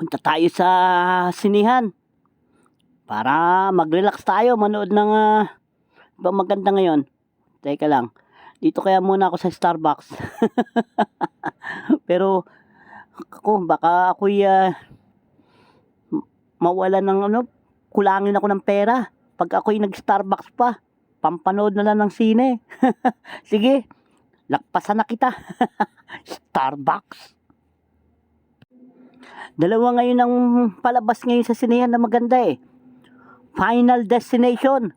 punta tayo sa sinihan para mag-relax tayo, manood ng ba maganda ngayon. Teka lang. Dito kaya muna ako sa Starbucks. Pero ako baka ako'y mawala ng kulangin ako ng pera pag ako'y nag-Starbucks pa. Pampanood na lang ng sine. Sige, lakpasan na kita. Starbucks. Dalawa ngayon ang palabas ngayon sa sinehan na maganda eh. Final Destination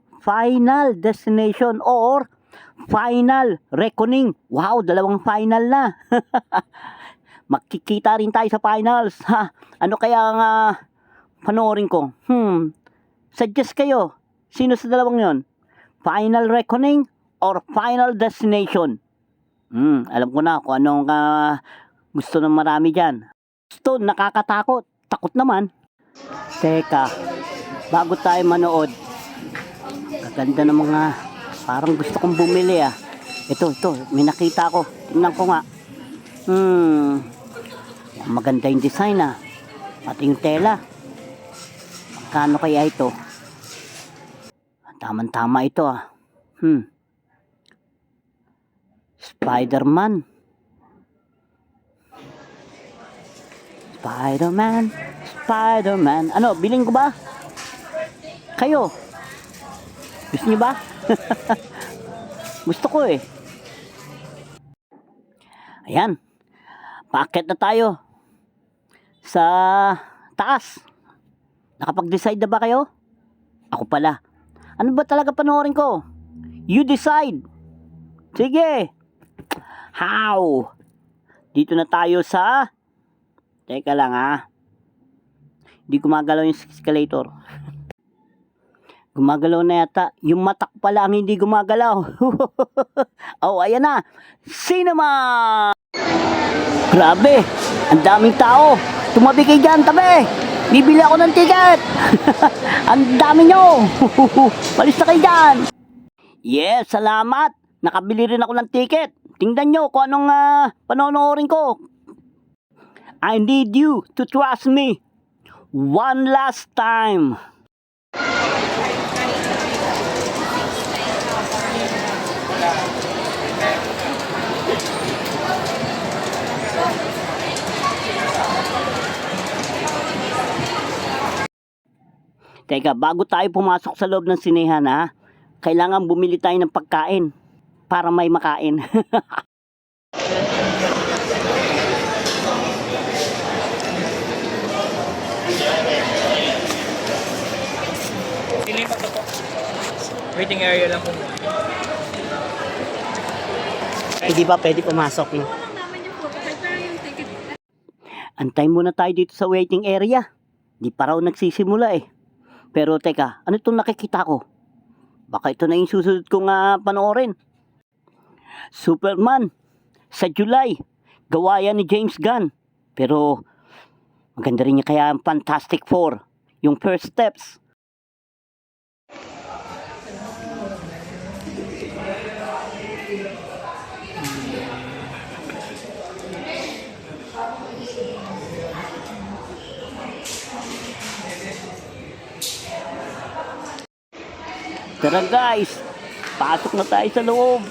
or Final Reckoning. Wow, dalawang final na. Makikita rin tayo sa finals. Ha? Ano kaya ang panoorin ko? Suggest kayo. Sino sa dalawang yon? Final Reckoning or Final Destination? Alam ko na kung anong gusto ng marami dyan. Gusto, nakakatakot. Takot naman. Teka, bago tayo manood, kaganda ng mga, parang gusto kong bumili Ito, may nakita ko. Tingnan ko nga. Maganda yung design pati yung tela. Magkano kaya ito? Tama ito Spider-Man. Ano, bilhin ko ba? Kayo? Gusto niyo ba? Gusto ko eh. Ayan. Paakyat na tayo sa taas. Nakapag-decide na ba kayo? Ako pala. Ano ba talaga panoorin ko? You decide. Sige. How? Dito na tayo sa... Teka lang Hindi gumagalaw yung escalator. Gumagalaw na yata. Yung mata ko pala ang hindi gumagalaw. Oh, ayan na. Cinema! Grabe. Ang daming tao. Tumabi kayo dyan, tabi. Bibili ako ng ticket. Ang dami nyo. Palis na kayo dyan. Yes, salamat. Nakabili rin ako ng ticket. Tingnan nyo kung anong panonoorin ko. I need you to trust me. One last time. Teka, bago tayo pumasok sa loob ng sinehan kailangan bumili tayo ng pagkain para may makain. Silipat po. Waiting area lang po. Hindi ba pwede pumasok no? Antay muna tayo dito sa waiting area. Di pa raw nagsisimula Pero teka, ano itong nakikita ko? Baka ito na yung susunod kong panoorin. Superman sa July. Gawa yan ni James Gunn. Pero maganda rin niya kaya ang Fantastic Four. Yung first steps. Tara guys, pasok na tayo sa loob.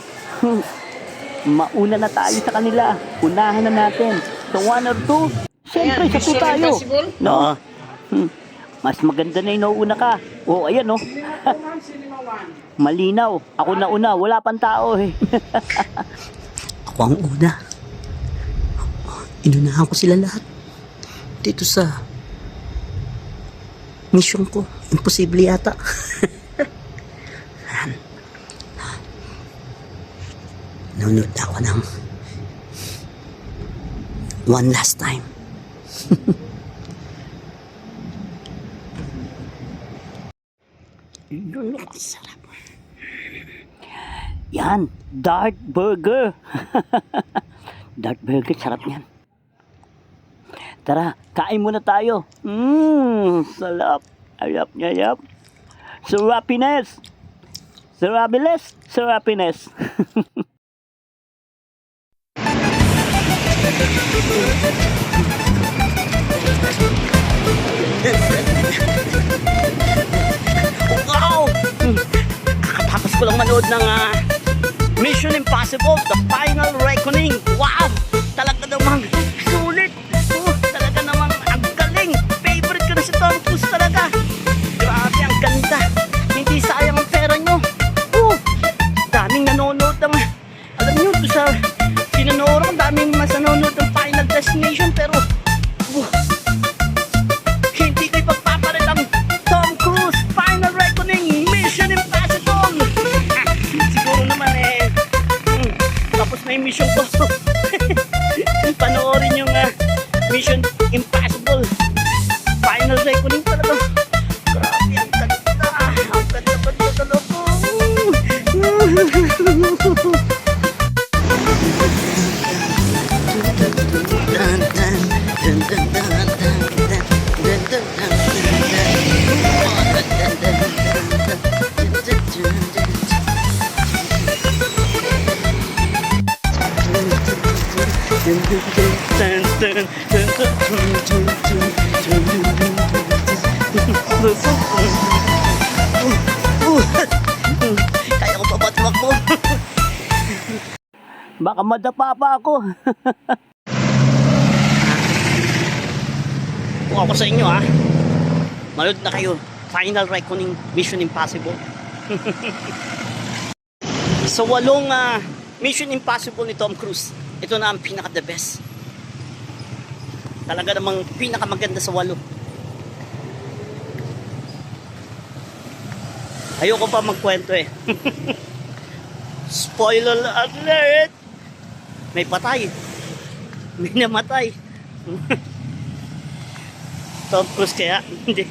Mauna na tayo sa kanila. Unahan na natin. So 1 or 2, siyempre sa 2 tayo. No? Mas maganda na inuuna ka. Oh, ayan Malinaw. Ako na una, wala pang tao Ako ang una. Inunahan ko sila lahat. Dito sa mission ko. Imposible yata. Nanonood ako ng one last time. Sarap. Yan, Dart Burger. Dart Burger, sarap yan. Tara, kain muna tayo. Sarap. Ayap niya, yap. Sarapines. Sarabilis. Sarapines. Wow! Kakatapos ko lang manood ng Mission Impossible, The Final Reckoning. Wow! Talaga namang sulit. Talaga namang ang galing. Favorite ko na si Tom Cruise talaga. Grabe, ang ganda. Hindi sayang ang pera nyo. Daming nanonood ng, alam nyo, doon sa pinanood ko, daming mas nanonood ng Final Destination, pero hindi ko ipagpapalit ang Tom Cruise Final Reckoning Mission Impossible. Siguro naman tapos na yung mission ko. Panoorin yung Mission Impossible Final Reckoning talaga. Grabe, ang ganda. Ang ganda talaga. Kaya ko pa ba tumakbo? Baka madapa pa ako. Kung ako sa inyo manood na kayo. Final Reckoning Mission Impossible. Sa 8 Mission Impossible ni Tom Cruise, ito na ang pinaka the best. Talaga namang pinakamaganda sa 8. Ayoko pa magkwento Spoiler alert! May patay. May namatay. Tom Cruise kaya? Hindi.